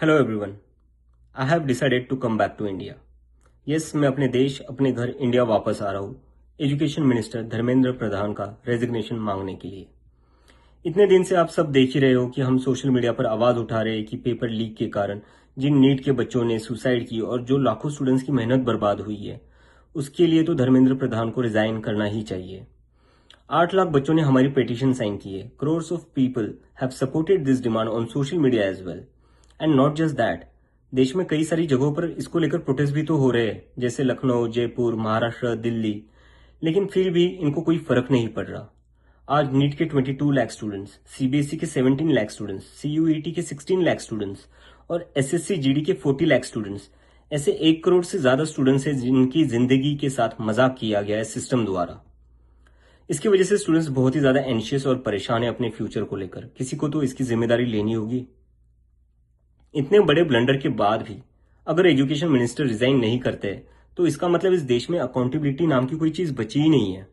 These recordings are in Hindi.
Hello everyone, I have decided to come back to India. Yes, मैं अपने देश, अपने घर इंडिया वापस आ रहा हूँ एजुकेशन मिनिस्टर धर्मेंद्र प्रधान का रेजिग्नेशन मांगने के लिए। इतने दिन से आप सब देख ही रहे हो कि हम सोशल मीडिया पर आवाज उठा रहे हैं कि पेपर लीक के कारण जिन नीट के बच्चों ने सुसाइड की और जो लाखों स्टूडेंट्स की मेहनत बर्बाद हुई है, उसके लिए तो धर्मेंद्र प्रधान को रिजाइन करना ही चाहिए। 8 लाख बच्चों ने हमारी पिटीशन साइन की है। Crores of people have supported this demand on social media as well. And not just that, देश में कई सारी जगहों पर इसको लेकर प्रोटेस्ट भी तो हो रहे हैं, जैसे लखनऊ, जयपुर, महाराष्ट्र, दिल्ली। लेकिन फिर भी इनको कोई फर्क नहीं पड़ रहा। आज नीट के 22 लाख स्टूडेंट्स, सीबीएसई के 17 लाख स्टूडेंट्स, सीयूईटी के 16 लाख स्टूडेंट्स और एसएससी जीडी के 40 लाख स्टूडेंट्स, ऐसे 1 करोड़ से ज्यादा स्टूडेंट्स हैं जिनकी जिंदगी के साथ मजाक किया गया है सिस्टम द्वारा। इसकी वजह से स्टूडेंट्स बहुत ही ज्यादा एंशियस और परेशान है अपने फ्यूचर को लेकर। किसी को तो इसकी जिम्मेदारी लेनी होगी। इतने बड़े ब्लंडर के बाद भी अगर एजुकेशन मिनिस्टर रिजाइन नहीं करते तो इसका मतलब इस देश में अकाउंटेबिलिटी नाम की कोई चीज बची ही नहीं है।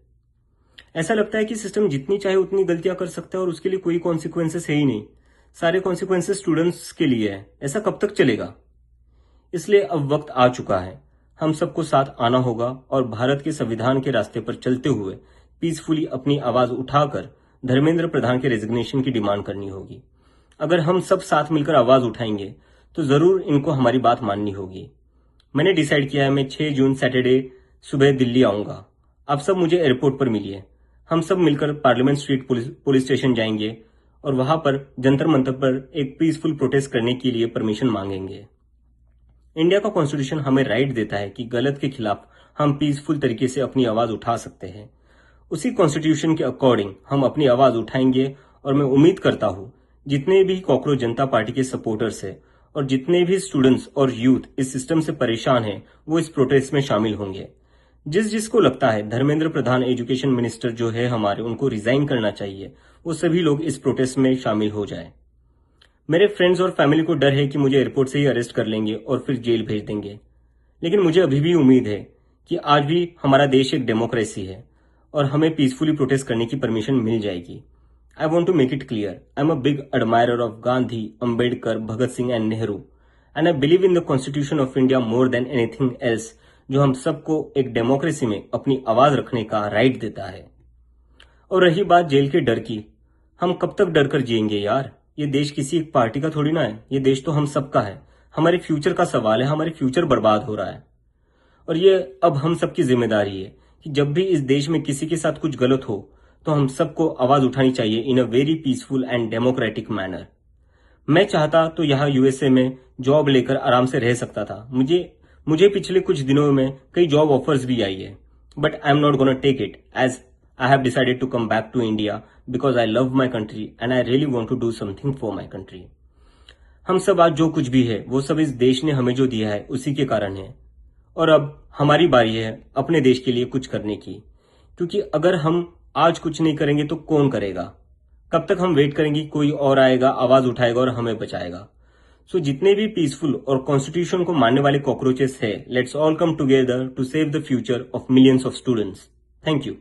ऐसा लगता है कि सिस्टम जितनी चाहे उतनी गलतियां कर सकता है और उसके लिए कोई कॉन्सिक्वेंसेस है ही नहीं। सारे कॉन्सिक्वेंसेस स्टूडेंट्स के लिए है। ऐसा कब तक चलेगा? इसलिए अब वक्त आ चुका है, हम सबको साथ आना होगा और भारत के संविधान के रास्ते पर चलते हुए पीसफुली अपनी आवाज उठाकर धर्मेंद्र प्रधान के रेजिग्नेशन की डिमांड करनी होगी। अगर हम सब साथ मिलकर आवाज उठाएंगे तो जरूर इनको हमारी बात माननी होगी। मैंने डिसाइड किया है, मैं 6 जून सैटरडे सुबह दिल्ली आऊंगा। आप सब मुझे एयरपोर्ट पर मिलिए। हम सब मिलकर पार्लियामेंट स्ट्रीट पुलिस स्टेशन जाएंगे और वहां पर जंतर मंतर पर एक पीसफुल प्रोटेस्ट करने के लिए परमिशन मांगेंगे। इंडिया का कॉन्स्टिट्यूशन हमें राइट देता है कि गलत के खिलाफ हम पीसफुल तरीके से अपनी आवाज उठा सकते हैं। उसी कॉन्स्टिट्यूशन के अकॉर्डिंग हम अपनी आवाज उठाएंगे और मैं उम्मीद करता हूं जितने भी कॉकरोच जनता पार्टी के सपोर्टर्स हैं और जितने भी स्टूडेंट्स और यूथ इस सिस्टम से परेशान हैं, वो इस प्रोटेस्ट में शामिल होंगे। जिसको लगता है धर्मेंद्र प्रधान एजुकेशन मिनिस्टर जो है हमारे, उनको रिजाइन करना चाहिए, वो सभी लोग इस प्रोटेस्ट में शामिल हो जाए। मेरे फ्रेंड्स और फैमिली को डर है कि मुझे एयरपोर्ट से ही अरेस्ट कर लेंगे और फिर जेल भेज देंगे। लेकिन मुझे अभी भी उम्मीद है कि आज भी हमारा देश एक डेमोक्रेसी है और हमें पीसफुली प्रोटेस्ट करने की परमिशन मिल जाएगी। I want to make it clear, I'm a big admirer of Gandhi, Ambedkar, Bhagat Singh and Nehru, and I believe in the Constitution of India more than anything else, जो हम सबको एक डेमोक्रेसी में अपनी आवाज रखने का राइट देता है। और रही बात जेल के डर की, हम कब तक डर कर जिएंगे यार? ये देश किसी एक पार्टी का थोड़ी ना है, ये देश तो हम सबका है। हमारे फ्यूचर का सवाल है, हमारे फ्यूचर बर्बाद हो रहा है और ये अब हम सबकी जिम्मेदारी है कि जब भी इस देश में किसी के साथ कुछ गलत हो तो हम सबको आवाज उठानी चाहिए in a very peaceful and democratic manner. मैं चाहता तो यहाँ यूएसए में जॉब लेकर आराम से रह सकता था। मुझे पिछले कुछ दिनों में कई जॉब ऑफर्स भी आई है, but I am not gonna take it as I have decided to come back to India because I love my country and I really want to do something for my country. हम सब आज जो कुछ भी है वो सब इस देश ने हमें जो दिया है उसी के कारण है और अब हमारी बारी है अपने देश के लिए कुछ करने की, क्योंकि अगर हम आज कुछ नहीं करेंगे तो कौन करेगा? कब तक हम वेट करेंगे कोई और आएगा, आवाज उठाएगा और हमें बचाएगा? सो जितने भी पीसफुल और कॉन्स्टिट्यूशन को मानने वाले कॉकरोचेस है, let's all come together to save the future of millions of students. Thank you.